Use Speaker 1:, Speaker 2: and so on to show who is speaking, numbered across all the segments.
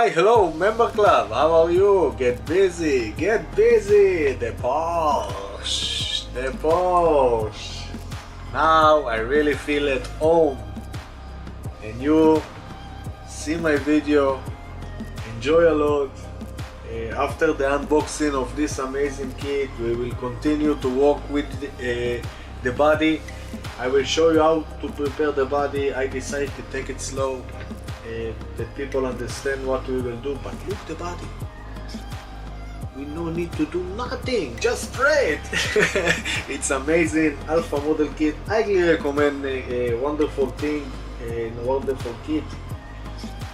Speaker 1: Hi, hello, member club, how are you? Get busy, the Porsche. Now I really feel at home. And you see my video, enjoy a lot. After the unboxing of this amazing kit, we will continue to work with the body. I will show you how to prepare the body. I decided to take it slow, that people understand what we will do. But look the body. We no need to do nothing, just spray it. It's amazing. Alpha model kit. I highly recommend a wonderful thing, a wonderful kit.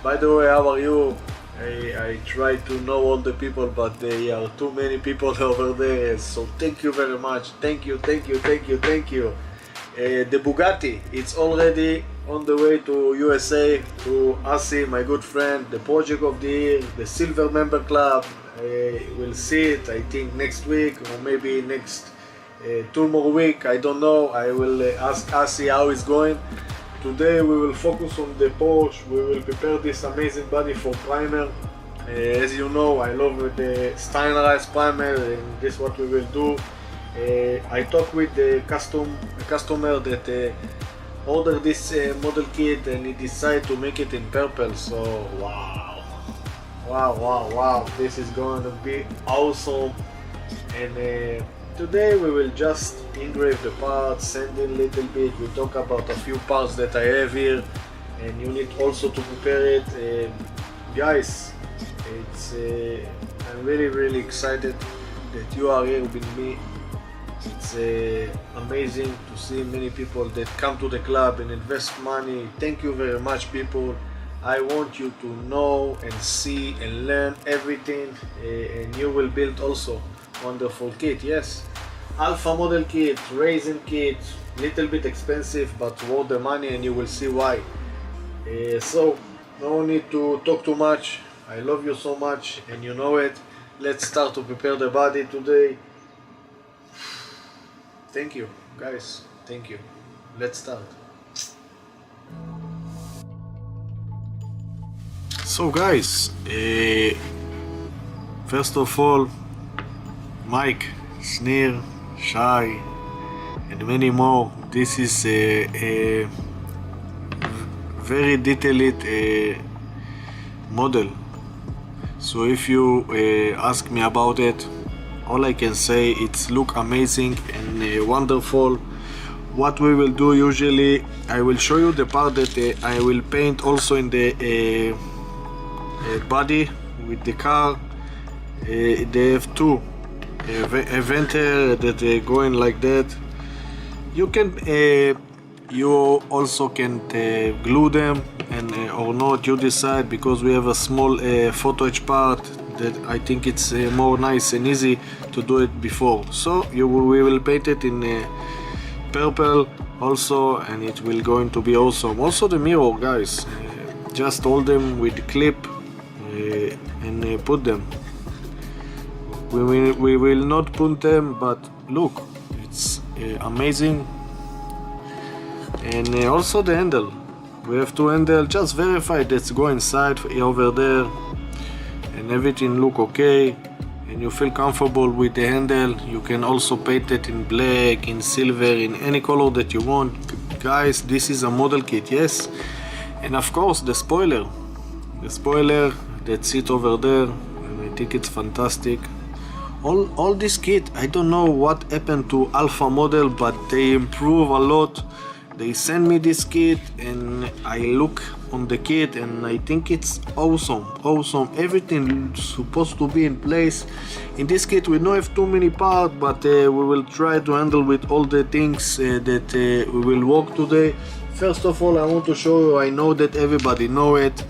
Speaker 1: By the way, how are you? I try to know all the people, but there are too many people over there, so thank you very much. Thank you. The Bugatti, it's already on the way to USA, to Asi, my good friend. The project of the year, the silver member club. We'll see it, I think, next week, or maybe next 2 more weeks, I don't know. I will ask Asi how it's going. Today we will focus on the Porsche. We will prepare this amazing body for primer. As you know, I love the Steinerized primer, and this is what we will do. I talked with the customer that ordered this model kit, and he decided to make it in purple. So wow, this is going to be awesome. And today we will just engrave the parts, sand in a little bit. We talk about a few parts that I have here, and you need also to prepare it. Guys, it's I'm really excited that you are here with me. It's amazing to see many people that come to the club and invest money. Thank you very much, people. I want you to know and see and learn everything, and you will build also wonderful kit. Yes, Alpha model kit, racing kit, little bit expensive but worth the money, and you will see why. So no need to talk too much. I love you so much, and you know it. Let's start to prepare the body today. Thank you, guys. Thank you. Let's start. So guys, first of all, Mike, Snir, Shai, and many more. This is a very detailed model. So if you ask me about it, all I can say, it's look amazing and wonderful. What we will do usually, I will show you the part that I will paint also in the body with the car. They have two venter that going like that. You can you also can glue them, and or not, you decide, because we have a small photo etch part that I think it's more nice and easy to do it before. So we will paint it in purple also, and it will going to be awesome. Also the mirror, guys, just hold them with the clip and put them. We will not put them, but look, it's amazing. And also the handle, we have two handle. Just verify that's go inside over there, and everything look okay, and you feel comfortable with the handle. You can also paint it in black, in silver, in any color that you want. Guys, this is a model kit, yes. And of course the spoiler that sit over there, and I think it's fantastic. All this kit, I don't know what happened to Alpha model, but they improve a lot. They send me this kit, and I look on the kit, and I think it's awesome. Everything supposed to be in place in this kit. We don't have too many parts, but we will try to handle with all the things that we will work today. First of all, I want to show you, I know that everybody know it,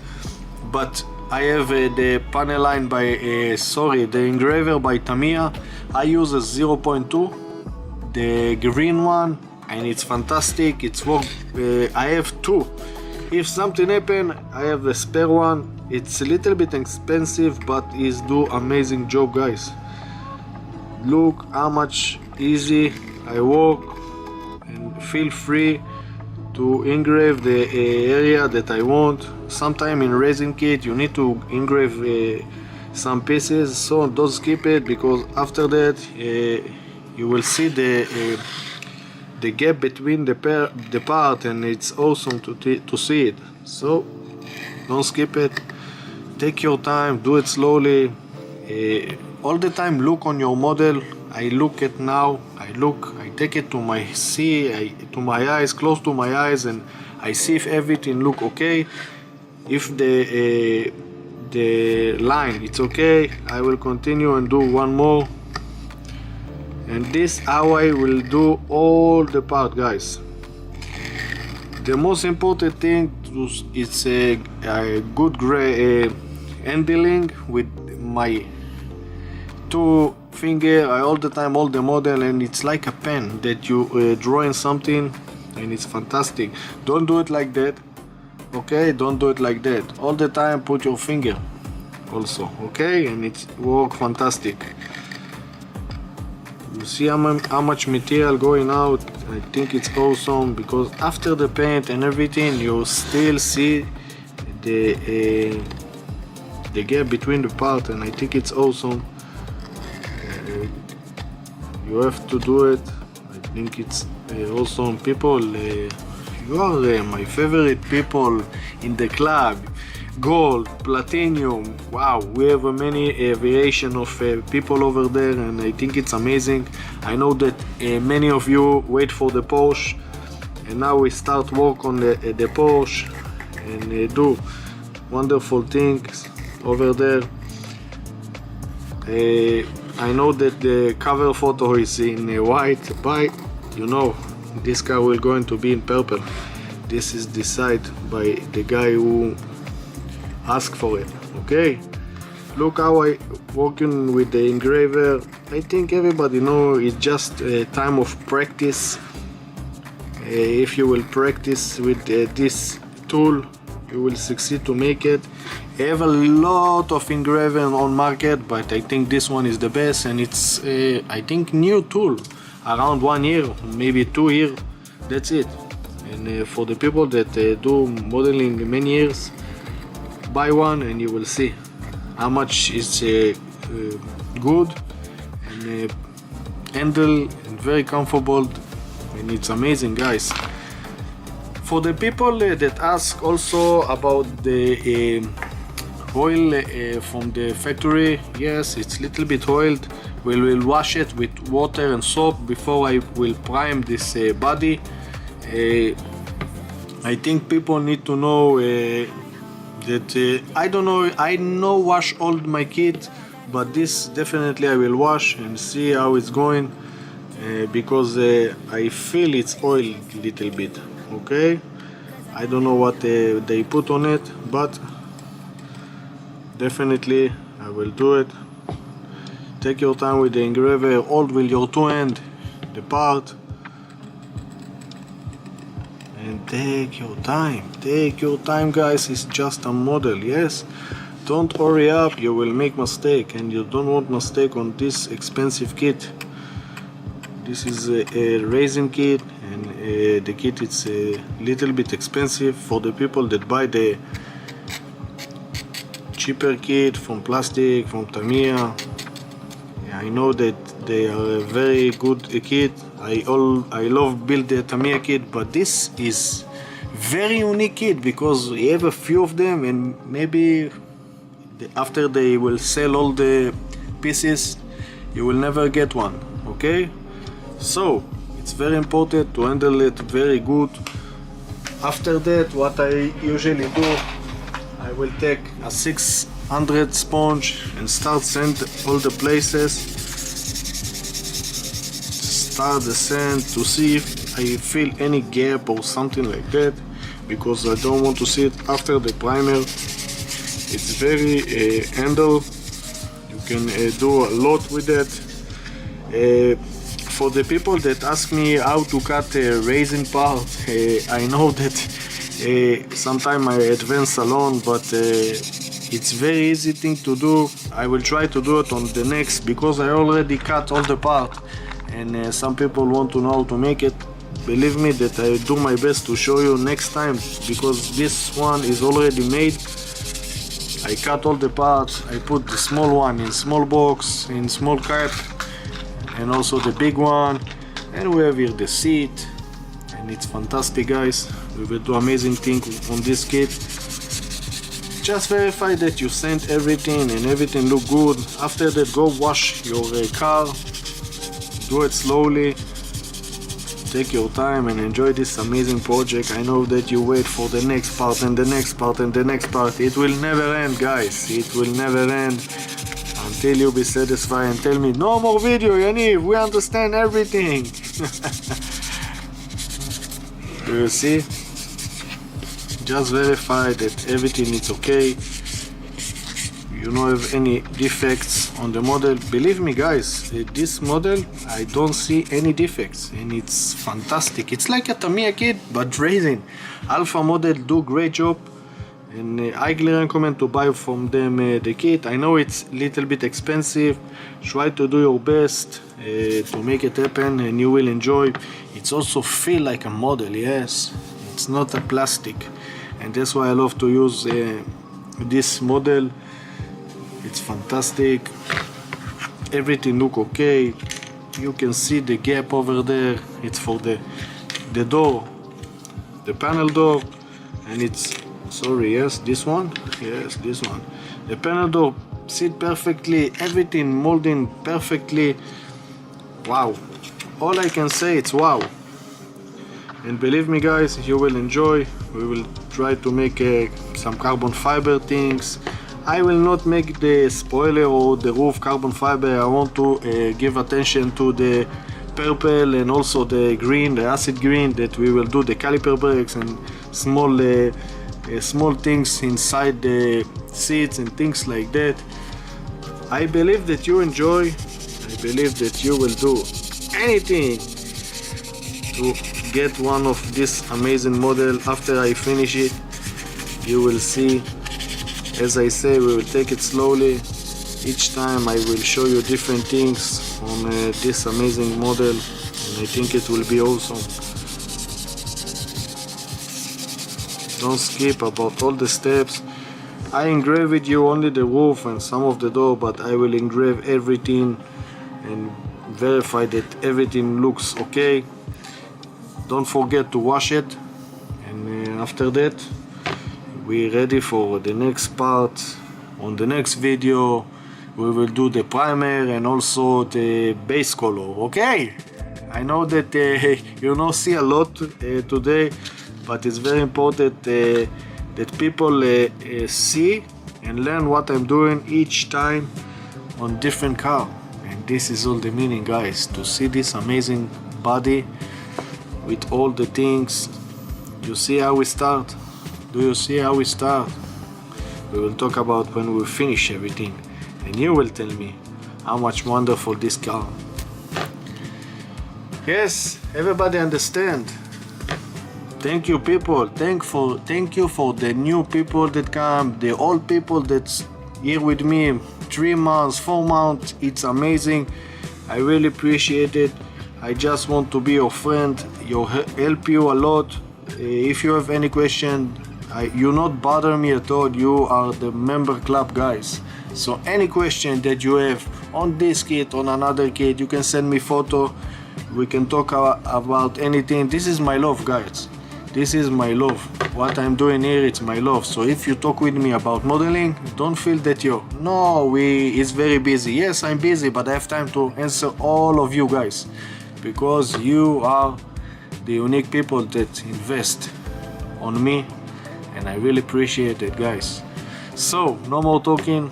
Speaker 1: but I have the panel line by the engraver by Tamiya. I use a 0.2, the green one, and it's fantastic. It's work. I have two. If something happen, I have the spare one. It's a little bit expensive, but it's do amazing job, guys. Look how much easy I work, and feel free to engrave the area that I want. Sometime in resin kit you need to engrave some pieces, so don't skip it, because after that you will see the gap between the part, and it's awesome to see it. So don't skip it, take your time, do it slowly. All the time look on your model. I look it now, I take it to my eyes, close to my eyes, and I see if everything look okay. If the line it's okay, I will continue and do one more. And this how I will do all the part, guys. The most important thing is a good handling with my two finger. I all the time hold the model, and it's like a pen that you drawing something, and it's fantastic. Don't do it like that, okay? Don't do it like that. All the time put your finger also, okay? And it work fantastic. You see how much material going out. I think it's awesome, because after the paint and everything you still see the gap between the part, and I think it's awesome. You have to do it. I think it's awesome. People, you are my favorite people in the club. Gold, platinum, wow, we have many variation of people over there, and I think it's amazing. I know that many of you wait for the Porsche, and now we start work on the Porsche and do wonderful things over there. I know that the cover photo is in white, but you know this car will going to be in purple. This is decided by the guy who ask for it, okay? Look how I working with the engraver. I think everybody know it's just a time of practice. If you will practice with this tool, you will succeed to make it. I have a lot of engraving on market, but I think this one is the best, and it's I think new tool, around 1 year, maybe 2 years. That's it. And for the people that do modeling many years, buy one and you will see how much it's good and handle and very comfortable, and it's amazing, guys. For the people that ask also about the oil from the factory, yes, it's little bit oiled. We will wash it with water and soap before I will prime this body. I think people need to know that I don't know, I know wash all my kit, but this definitely I will wash and see how it's going, because I feel it's oiled little bit, okay? I don't know what they put on it, but definitely I will do it. Take your time with the engraver, hold with your two hand the part, and take your time, guys. It's just a model, yes? Don't hurry up, you will make mistake, and you don't want mistake on this expensive kit. This is a resin kit, and the kit is a little bit expensive for the people that buy the cheaper kit from plastic, from Tamiya. I know that they are a very good kit. I love build the Tamiya kit, but this is very unique kit because we have a few of them, and maybe after they will sell all the pieces, you will never get one, okay? So it's very important to handle it very good. After that, what I usually do, I will take a 600 sponge and start sand all the places. Start the sand to see if I feel any gap or something like that, because I don't want to see it after the primer. It's very handle. You can do a lot with it. For the people that ask me how to cut a resin part, I know that sometimes I advance alone, but it's very easy thing to do. I will try to do it on the next, because I already cut all the part, and some people want to know how to make it. believe me that I do my best to show you next time, because this one is already made. I cut all the parts, I put the small one in small box, in small cap, and also the big one, and we have here the seat, and it's fantastic, guys. We will do amazing thing on this kit. Just verify that you sent everything and everything look good. After that, go wash your car, do it slowly, take your time and enjoy this amazing project. I know that you wait for the next part and the next part and the next part. It will never end, guys. It will never end until you be satisfied and tell me, no more video, Yaniv, we understand everything. Do you see? Just verify that everything is okay. You don't have any defects on the model. Believe me, guys, this model I don't see any defects, and it's fantastic. It's like a Tamiya kit but racing. Alpha model do great job, and I highly recommend to buy from them the kit. I know it's a little bit expensive. Try to do your best to make it happen, and you will enjoy. It's also feel like a model, yes. It's not a plastic, and that's why I love to use this model. It's fantastic. Everything look okay. You can see the gap over there. It's for the door, the panel door, and it's yes, this one. Yes, this one. The panel door sit perfectly. Everything molding perfectly. Wow. All I can say, it's wow. And believe me, guys, you will enjoy. We will try to make some carbon fiber things. I will not make the spoiler or the roof carbon fiber. I want to give attention to the purple and also the green, the acid green, that we will do the caliper brakes and small things inside the seats and things like that. I believe that you enjoy. I believe that you will do anything to get one of this amazing model. After I finish it, you will see. As I say, we will take it slowly. Each time I will show you different things on this amazing model, and I think it will be awesome. Don't skip about all the steps. I engrave with you only the roof and some of the door, but I will engrave everything and verify that everything looks okay. Don't forget to wash it, and after that we're ready for the next part. On the next video we will do the primer and also the base color, okay? I know that you don't see a lot today, but it's very important that people see and learn what I'm doing each time on different car. And this is all the meaning, guys, to see this amazing body with all the things. You see how we start? Do you see how we start? We will talk about when we finish everything, and you will tell me how much wonderful this car. Yes, everybody understand. Thank you, people. Thank you for the new people that come, the old people that's here with me 3 months, 4 months. It's amazing. I really appreciate it. I just want to be your friend. Help you a lot. If you have any question, you not bother me at all. You are the member club, guys. So any question that you have on this kit, on another kit, you can send me photo. We can talk about anything. This is my love, guys. This is my love. What I'm doing here, it's my love. So if you talk with me about modeling, don't feel that it's very busy. Yes, I'm busy, but I have time to answer all of you guys, because you are the unique people that invest on me, and I really appreciate it, guys. So no more talking.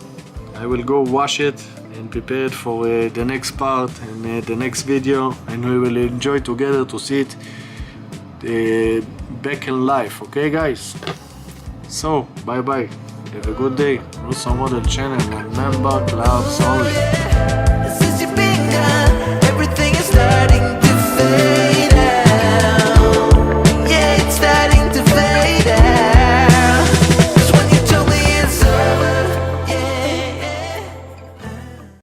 Speaker 1: I will go wash it and prepare it for the next part and the next video, and we will enjoy together to see it back in life. Okay, guys? So bye bye. Have a good day. Russo Model Channel and member clubs only.
Speaker 2: Since you've been gone, everything is starting to fade.